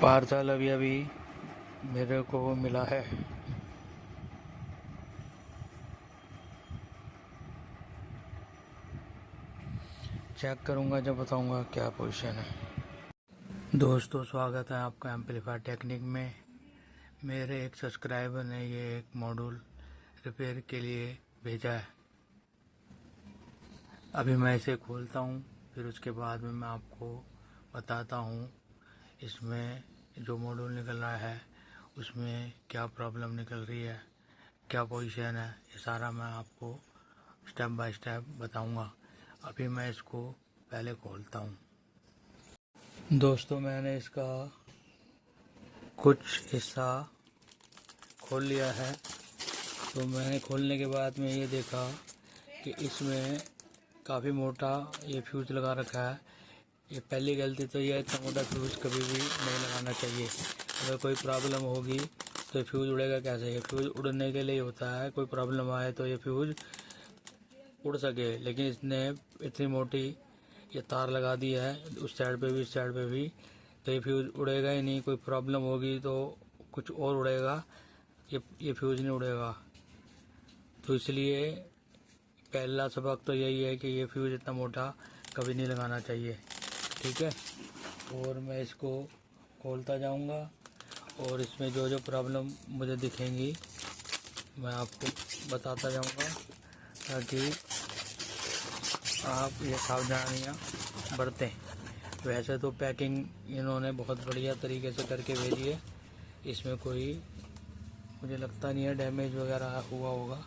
Parcel अभी अभी मेरे को मिला है। चेक करूँगा जब बताऊँगा क्या पोजीशन है। दोस्तों, स्वागत है आपका एम्पलीफायर टेक्निक में। मेरे एक सब्सक्राइबर ने ये एक मॉड्यूल रिपेयर के लिए भेजा है। अभी मैं इसे खोलता हूँ, फिर उसके बाद में मैं आपको बताता हूँ इसमें जो मॉड्यूल निकल रहा है उसमें क्या प्रॉब्लम निकल रही है, क्या पोजीशन है, ये सारा मैं आपको स्टेप बाय स्टेप बताऊंगा। अभी मैं इसको पहले खोलता हूँ। दोस्तों, मैंने इसका कुछ हिस्सा खोल लिया है। तो मैंने खोलने के बाद में ये देखा कि इसमें काफ़ी मोटा ये फ्यूज़ लगा रखा है। ये पहली गलती तो ये है, इतना मोटा फ्यूज़ कभी भी नहीं लगाना चाहिए। अगर कोई प्रॉब्लम होगी तो ये फ्यूज़ उड़ेगा कैसे? ये फ्यूज़ उड़ने के लिए होता है, कोई प्रॉब्लम आए तो ये फ्यूज़ उड़ सके। लेकिन इसने इतनी मोटी ये तार लगा दी है, उस साइड पे भी इस साइड पे भी, तो ये फ्यूज़ उड़ेगा ही नहीं। कोई प्रॉब्लम होगी तो कुछ और उड़ेगा, ये फ्यूज़ नहीं उड़ेगा। तो इसलिए पहला सबक तो यही है कि ये फ्यूज़ इतना मोटा कभी नहीं लगाना चाहिए, ठीक है। और मैं इसको खोलता जाऊंगा और इसमें जो जो प्रॉब्लम मुझे दिखेंगी मैं आपको बताता जाऊंगा, ताकि आप ये सावधानियाँ बरतें। वैसे तो पैकिंग इन्होंने बहुत बढ़िया तरीके से करके भेजी है, इसमें कोई मुझे लगता नहीं है डैमेज वगैरह हुआ होगा।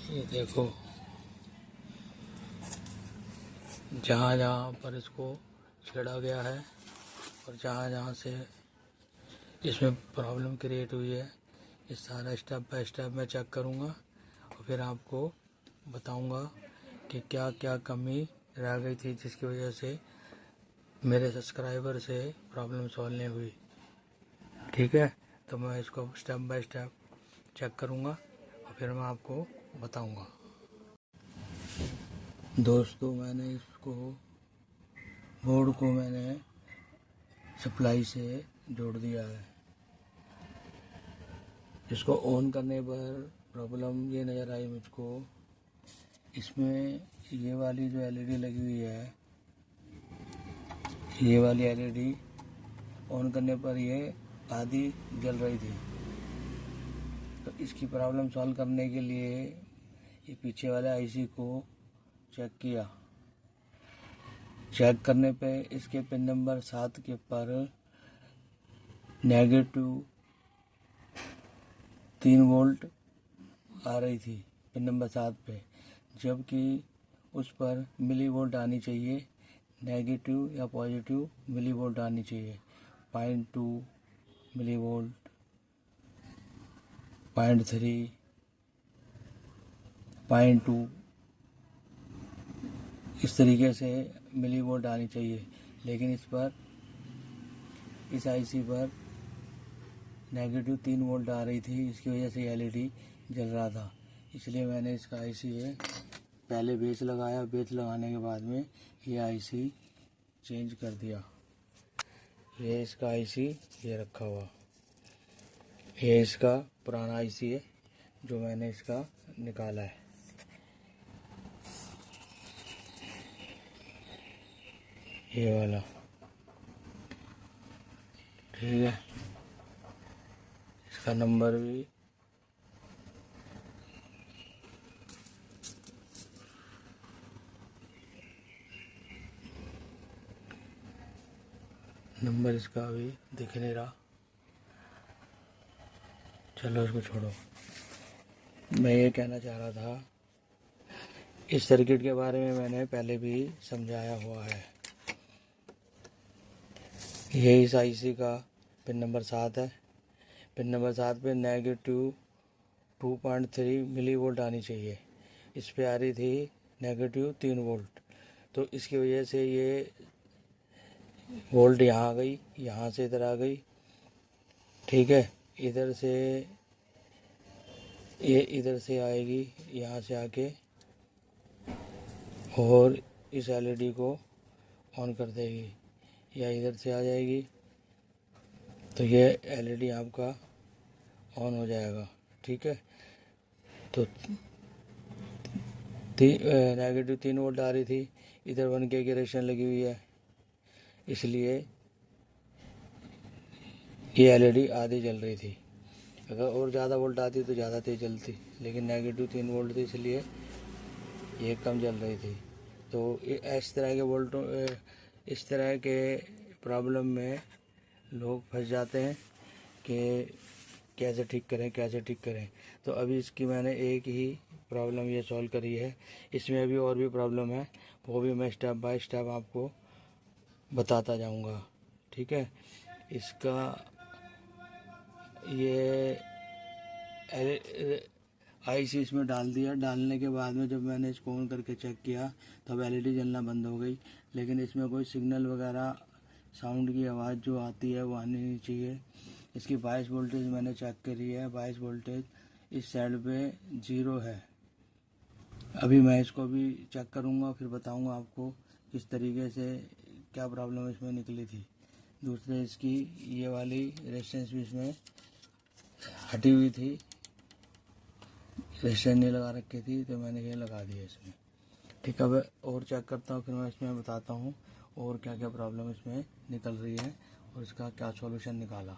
ये देखो, जहाँ जहाँ पर इसको छेड़ा गया है और जहाँ जहाँ से इसमें प्रॉब्लम क्रिएट हुई है, ये सारा स्टेप बाय स्टेप मैं चेक करूँगा और फिर आपको बताऊँगा कि क्या क्या कमी रह गई थी जिसकी वजह से मेरे सब्सक्राइबर से प्रॉब्लम सॉल्व नहीं हुई, ठीक है। तो मैं इसको स्टेप बाय स्टेप चेक करूँगा और फिर मैं आपको बताऊँगा। दोस्तों, मैंने इसको बोर्ड को मैंने सप्लाई से जोड़ दिया है। इसको ऑन करने पर प्रॉब्लम ये नज़र आई मुझको, इसमें ये वाली जो एलईडी लगी हुई है, ये वाली एलईडी ऑन करने पर ये आधी जल रही थी। तो इसकी प्रॉब्लम सॉल्व करने के लिए ये पीछे वाले आईसी को चेक किया। चेक करने पे इसके पिन नंबर 7 के पर नेगेटिव 3 वोल्ट आ रही थी पिन नंबर 7 पे, जबकि उस पर मिली वोल्ट आनी चाहिए, नेगेटिव या पॉजिटिव मिली वोल्ट आनी चाहिए। 0.2 मिली वोल्ट, 0.3, 0.2, इस तरीके से मिली वोल्ट आनी चाहिए। लेकिन इस आईसी पर नेगेटिव 3 वोल्ट आ रही थी, इसकी वजह से एलईडी जल रहा था। इसलिए मैंने इसका आईसी है पहले बेस लगाया, बेस लगाने के बाद में ये आईसी चेंज कर दिया। ये इसका आईसी ये रखा हुआ, ये इसका पुराना आईसी है जो मैंने इसका निकाला है। ये वाला, ठीक है। इसका नंबर भी इसका भी दिख नहीं रहा। चलो इसको छोड़ो। मैं ये कहना चाह रहा था, इस सर्किट के बारे में मैंने पहले भी समझाया हुआ है। ये इस आईसी का पिन नंबर 7 है। पिन नंबर 7 पे नेगेटिव 2.3 मिली वोल्ट आनी चाहिए, इस पे आ रही थी नेगेटिव 3 वोल्ट। तो इसकी वजह से ये वोल्ट यहाँ आ गई, यहाँ से इधर आ गई, ठीक है। इधर से ये इधर से आएगी, यहाँ से आके और इस एलईडी को ऑन कर देगी। या इधर से आ जाएगी तो ये एलईडी आपका ऑन हो जाएगा। ठीक है, तो नेगेटिव 3 वोल्ट आ रही थी, इधर 1K की रेजिस्टेंस लगी हुई है, इसलिए ये एलईडी आधी जल रही थी। अगर और ज़्यादा वोल्ट आती तो ज़्यादा तेज़ जलती, लेकिन नेगेटिव 3 वोल्ट थी इसलिए ये कम जल रही थी। तो इस तरह के वोल्टों इस तरह के प्रॉब्लम में लोग फंस जाते हैं कि कैसे ठीक करें। तो अभी इसकी मैंने एक ही प्रॉब्लम ये सॉल्व करी है। इसमें अभी और भी प्रॉब्लम है, वो भी मैं स्टेप बाय स्टेप आपको बताता जाऊंगा। ठीक है, इसका ये आईसी इसमें डाल दिया। डालने के बाद में जब मैंने इसको ऑन करके चेक किया तब एलईडी जलना बंद हो गई, लेकिन इसमें कोई सिग्नल वगैरह साउंड की आवाज़ जो आती है वो आनी नहीं चाहिए। इसकी 22 वोल्टेज मैंने चेक करी है, 22 वोल्टेज इस साइड पे 0 है। अभी मैं इसको भी चेक करूँगा, फिर बताऊँगा आपको किस तरीके से क्या प्रॉब्लम इसमें निकली थी। दूसरे इसकी ये वाली रेजिस्टेंस भी इसमें हटी हुई थी, रेजिस्टेंस नहीं लगा रखी थी, तो मैंने ये लगा दिया इसमें। ठीक है, अब और चेक करता हूँ, फिर मैं इसमें बताता हूँ और क्या क्या प्रॉब्लम इसमें निकल रही है और इसका क्या सॉल्यूशन निकाला।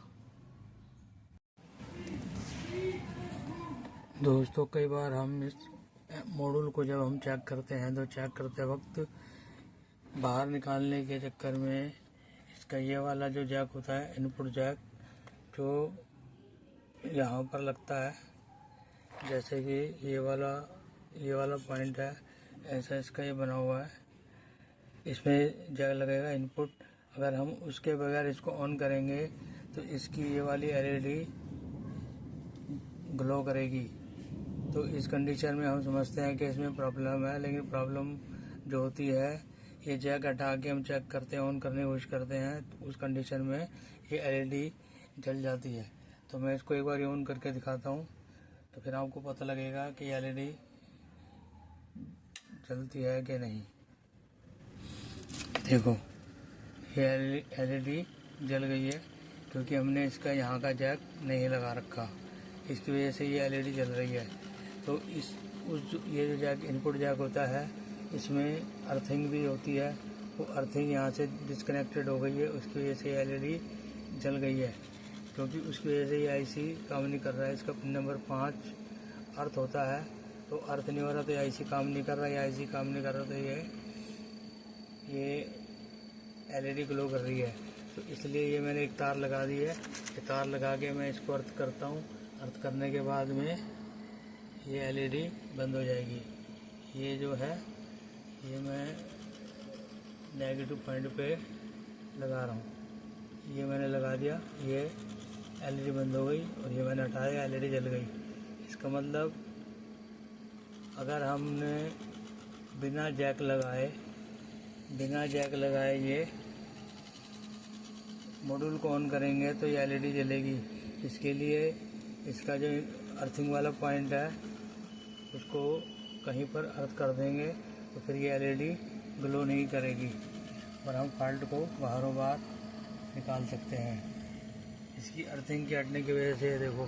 दोस्तों, कई बार हम इस मॉड्यूल को जब हम चेक करते हैं तो चेक करते वक्त बाहर निकालने के चक्कर में इसका ये वाला जो जैक होता है, इनपुट जैक, जो यहाँ पर लगता है, जैसे कि ये वाला पॉइंट है, ऐसा इसका ये बना हुआ है, इसमें जैक लगेगा इनपुट। अगर हम उसके बगैर इसको ऑन करेंगे तो इसकी ये वाली एलईडी ग्लो करेगी। तो इस कंडीशन में हम समझते हैं कि इसमें प्रॉब्लम है, लेकिन प्रॉब्लम जो होती है, ये जैक हटा के हम चेक करते हैं, ऑन करने की कोशिश करते हैं, तो उस कंडीशन में ये एलईडी जल जाती है। तो मैं इसको एक बार ऑन करके दिखाता हूँ, तो फिर आपको पता लगेगा कि एलईडी जलती है कि नहीं। देखो, ये एलईडी जल गई है, क्योंकि हमने इसका यहाँ का जैक नहीं लगा रखा, इसकी वजह से ये एलईडी जल रही है। तो ये जो जैक इनपुट जैक होता है, इसमें अर्थिंग भी होती है, वो अर्थिंग यहाँ से डिस्कनेक्टेड हो गई है, उसकी वजह से एलईडी जल गई है। क्योंकि उसकी वजह से ये आईसी काम नहीं कर रहा है। इसका पिन नंबर 5 अर्थ होता है, तो अर्थ नहीं हो रहा तो आईसी काम नहीं कर रहा है, आईसी काम नहीं कर रहा तो ये एलईडी ग्लो कर रही है। तो इसलिए ये मैंने एक तार लगा दी है, ये तार लगा के मैं इसको अर्थ करता हूँ। अर्थ करने के बाद में ये एलईडी बंद हो जाएगी। ये जो है, ये मैं नेगेटिव पॉइंट पे लगा रहा हूँ, ये मैंने लगा दिया, ये एलईडी बंद हो गई, और ये मैंने हटाया, एलईडी जल गई। इसका मतलब अगर हमने बिना जैक लगाए ये मॉड्यूल को ऑन करेंगे तो ये एलईडी जलेगी। इसके लिए इसका जो अर्थिंग वाला पॉइंट है, उसको कहीं पर अर्थ कर देंगे तो फिर ये एलईडी ग्लो नहीं करेगी और हम फॉल्ट को बाहरों बाहर निकाल सकते हैं। इसकी अर्थिंग के हटने की वजह से देखो,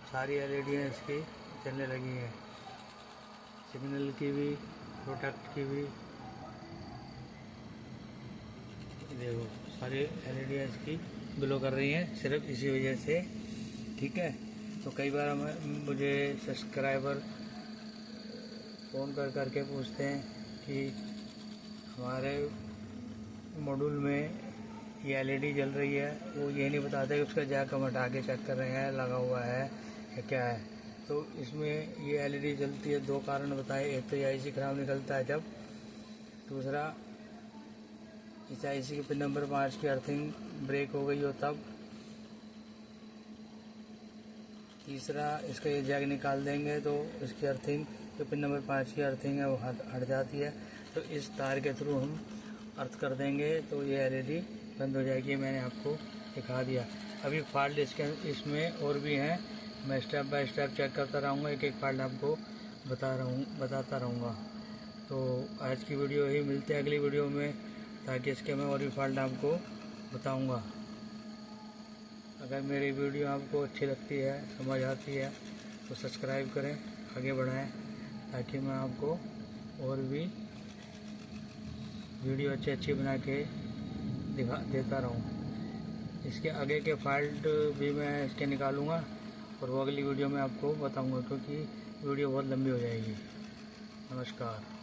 सारी एलईडियाँ इसकी चलने लगी हैं, सिग्नल की भी, प्रोटेक्ट की भी। देखो, सारी एलईडियाँ इसकी ग्लो कर रही हैं सिर्फ इसी वजह से। ठीक है, तो कई बार मुझे सब्सक्राइबर फ़ोन करके पूछते हैं कि हमारे मॉड्यूल में ये एलईडी जल रही है, वो ये नहीं बताते कि उसका जैक हम हटा के चेक कर रहे हैं लगा हुआ है या क्या है। तो इसमें ये एलईडी जलती है, 2 कारण बताए। एक तो ये आईसी खराब निकलता है जब, दूसरा इस आईसी के पिन नंबर 5 की अर्थिंग ब्रेक हो गई हो तब, तीसरा इसका ये जैक निकाल देंगे तो इसकी अर्थिंग, जो पिन नंबर 5 की अर्थिंग है वो हट जाती है। तो इस तार के थ्रू हम अर्थ कर देंगे तो ये एलईडी बंद हो जाएगी। मैंने आपको दिखा दिया। अभी फॉल्ट इसमें और भी हैं, मैं स्टेप बाय स्टेप चेक करता रहूँगा, एक फॉल्ट आपको बताता रहूँगा। तो आज की वीडियो ही, मिलते हैं अगली वीडियो में। ताकि इसके मैं और भी फॉल्ट आपको बताऊंगा। अगर मेरी वीडियो आपको अच्छी लगती है, समझ आती है, तो सब्सक्राइब करें, आगे बढ़ाएं, ताकि मैं आपको और भी वीडियो अच्छी बना के देता रहूं। इसके आगे के फॉल्ट भी मैं इसके निकालूंगा और वो अगली वीडियो में आपको बताऊंगा, क्योंकि वीडियो बहुत लंबी हो जाएगी। नमस्कार।